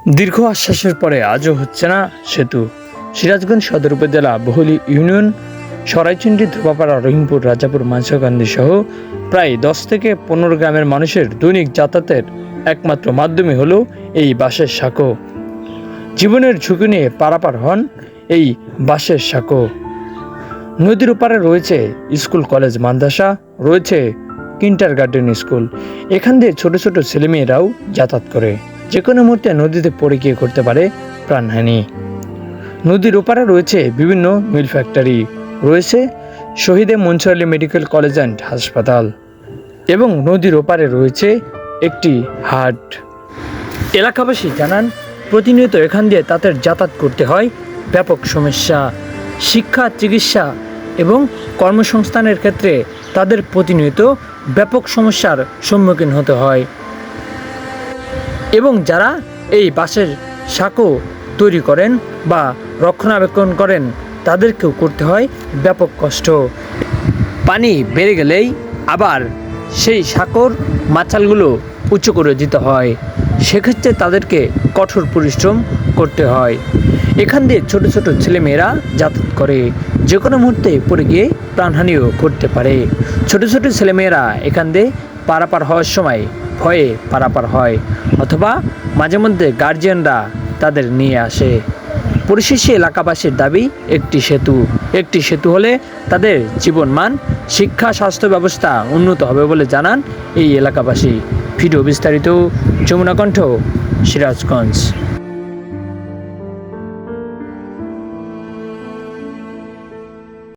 দীর্ঘ আশ্বাসের পরে আজও হচ্ছে না সেতু। সিরাজগঞ্জ সদর উপজেলা বহুলী ইউনিয়ন সরাইচন্ডী, ধোপাপাড়া, রহিমপুর, রাজাপুর, মানসাকান্দি সহ প্রায় 10 থেকে 15 গ্রামের মানুষের দৈনিক যাতায়াতের একমাত্র মাধ্যমই হলো এই বাঁশের সাঁকো। জীবনের ঝুঁকি নিয়ে পারাপার হন এই বাঁশের সাঁকো। নদীর ওপারে রয়েছে স্কুল, কলেজ, মাদ্রাসা, রয়েছে কিন্ডারগার্টেন স্কুল। এখান দিয়ে ছোট ছোট ছেলেমেয়েরাও যাতায়াত করে। যে কোনো মুহূর্তে নদীতে পড়ে গিয়ে করতে পারে প্রাণহানি। নদীর ওপারে রয়েছে বিভিন্ন মিল ফ্যাক্টরি, রয়েছে শহীদে Mansur Ali medical college and হাসপাতাল এবং নদীর ওপারে রয়েছে একটি হাট। এলাকাবাসী জানান, প্রতিনিয়ত এখান দিয়ে তাদের যাতায়াত করতে হয় ব্যাপক সমস্যা। শিক্ষা, চিকিৎসা এবং কর্মসংস্থানের ক্ষেত্রে তাদের প্রতিনিয়ত ব্যাপক সমস্যার সম্মুখীন হতে হয় এবং যারা এই বাঁশের সাঁকো তৈরি করেন বা রক্ষণাবেক্ষণ করেন তাদেরকেও করতে হয় ব্যাপক কষ্ট। পানি বেড়ে গেলেই আবার সেই সাঁকোর মাচালগুলো উঁচু করে দিতে হয়, সেক্ষেত্রে তাদেরকে কঠোর পরিশ্রম করতে হয়। এখান দিয়ে ছোট ছোট ছেলেমেয়েরা যাতায়াত করে, যে কোনো মুহূর্তে পড়ে গিয়ে প্রাণহানিও করতে পারে। ছোট ছোট ছেলেমেয়েরা এখান দিয়ে পারাপার হওয়ার সময় ভয়ে পারাপার হয়, অথবা মাঝে মধ্যে গার্জিয়ানরা তাদের নিয়ে আসে। পরিশেষে এলাকাবাসীর দাবি একটি সেতু হলে তাদের জীবনমান, শিক্ষা, স্বাস্থ্য ব্যবস্থা উন্নত হবে বলে জানান এই এলাকাবাসী। ভিডিও বিস্তারিত, যমুনা কণ্ঠ, সিরাজগঞ্জ।